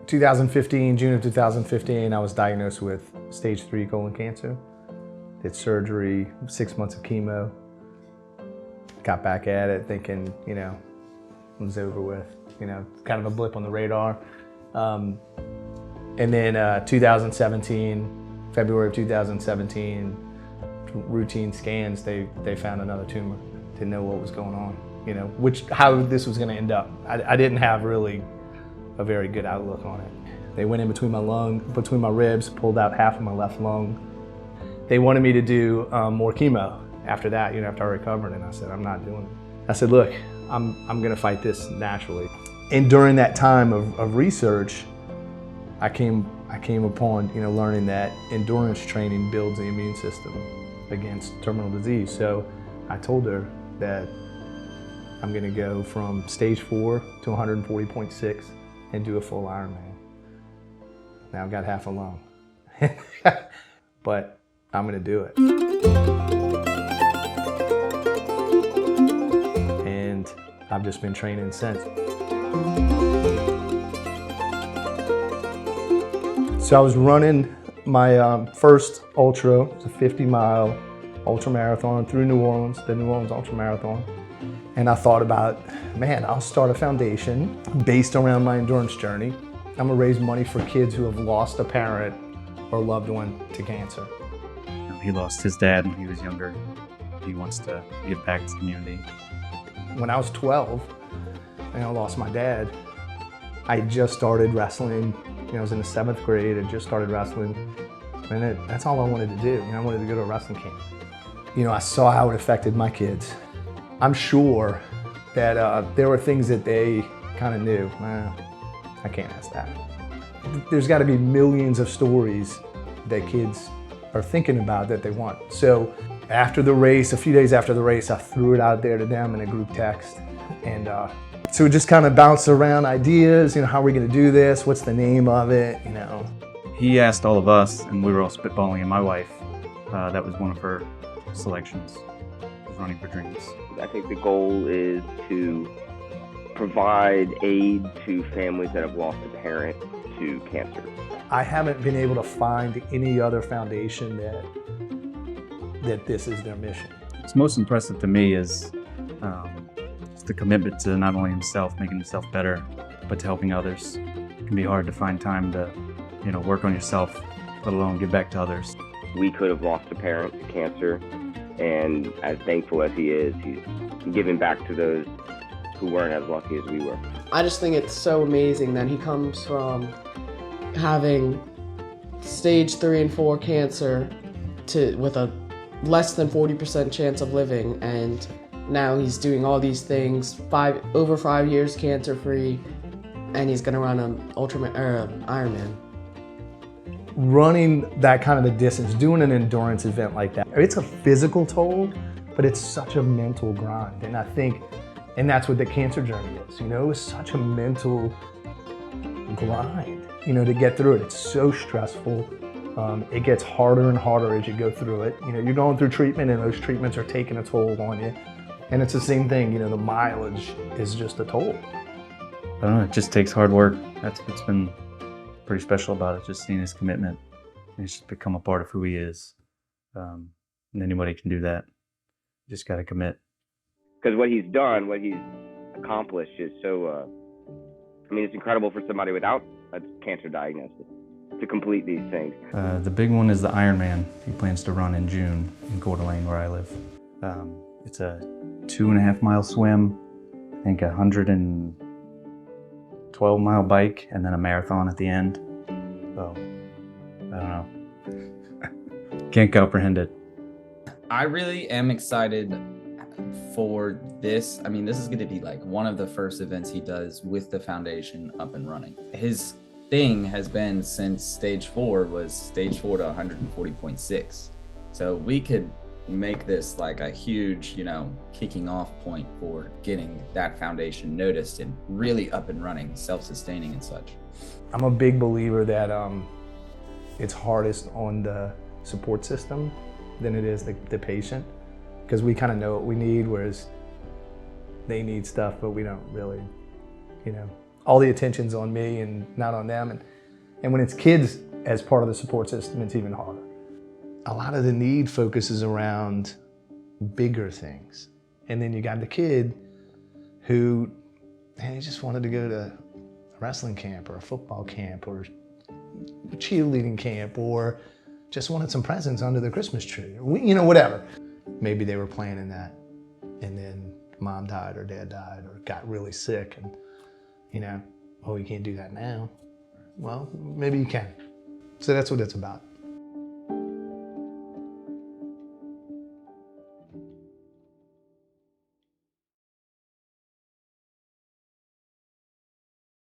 2015, June of 2015, I was diagnosed with stage 3 colon cancer. Did surgery, 6 months of chemo. Got back at it thinking, it was over with, kind of a blip on the radar. And then 2017, February of 2017, routine scans, they found another tumor. Didn't know what was going on, how this was gonna end up. I didn't have really a very good outlook on it. They went in between my ribs, pulled out half of my left lung. They wanted me to do more chemo after that, after I recovered, and I said, I'm not doing it. I said, look, I'm gonna fight this naturally. And during that time of research, I came upon, learning that endurance training builds the immune system against terminal disease. So I told her that I'm gonna go from stage 4 to 140.6 and do a full Ironman. Now I've got half a lung, but I'm gonna do it. And I've just been training since. So I was running my first ultra, it was a 50-mile ultramarathon through New Orleans, the New Orleans Ultramarathon. And I thought about, man, I'll start a foundation based around my endurance journey. I'm gonna raise money for kids who have lost a parent or loved one to cancer. He lost his dad when he was younger. He wants to give back to the community. When I was 12 and I lost my dad, I just started wrestling. I was in the 7th grade and just started wrestling. And that's all I wanted to do. I wanted to go to a wrestling camp. I saw how it affected my kids. I'm sure that there were things that they kind of knew. I can't ask that. There's got to be millions of stories that kids are thinking about that they want. So after the race, a few days after the race, I threw it out there to them in a group text. And so it just kind of bounced around ideas, how are we going to do this? What's the name of it? He asked all of us, and we were all spitballing, and my wife, that was one of her selections, was Running for Dreams. I think the goal is to provide aid to families that have lost a parent to cancer. I haven't been able to find any other foundation that this is their mission. What's most impressive to me is the commitment to not only himself, making himself better, but to helping others. It can be hard to find time to, work on yourself, let alone give back to others. We could have lost a parent to cancer, and as thankful as he is, he's giving back to those who weren't as lucky as we were. I just think it's so amazing that he comes from having stage 3 and 4 cancer with a less than 40% chance of living, and now he's doing all these things, over 5 years cancer-free, and he's gonna run an Ironman. Running that kind of a distance, doing an endurance event like that, it's a physical toll, but it's such a mental grind. And that's what the cancer journey is. It was such a mental grind, to get through it. It's so stressful. It gets harder and harder as you go through it. You're going through treatment, and those treatments are taking a toll on you. And it's the same thing, the mileage is just a toll. I don't know, it just takes hard work. That's what's been pretty special about it, just seeing his commitment. He's just become a part of who he is. And anybody can do that. You just gotta commit. Because what he's done, what he's accomplished is so, it's incredible for somebody without a cancer diagnosis to complete these things. The big one is the Ironman. He plans to run in June in Coeur d'Alene, where I live. It's a 2.5-mile swim, I think 112-mile bike, and then a marathon at the end. So, I don't know. Can't comprehend it. I really am excited for this. This is going to be like one of the first events he does with the foundation up and running. His thing has been since stage 4 was stage 4 to 140.6. So we could make this like a huge, kicking off point for getting that foundation noticed and really up and running, self-sustaining and such. I'm a big believer that it's hardest on the support system than it is the patient, because we kind of know what we need, whereas they need stuff, but we don't really, all the attention's on me and not on them. And when it's kids as part of the support system, it's even harder. A lot of the need focuses around bigger things. And then you got the kid who, man, he just wanted to go to a wrestling camp or a football camp or cheerleading camp, or just wanted some presents under the Christmas tree, or, you know, whatever. Maybe they were planning that, and then mom died or dad died or got really sick, and, you know, oh, you can't do that now. Well, maybe you can. So that's what it's about.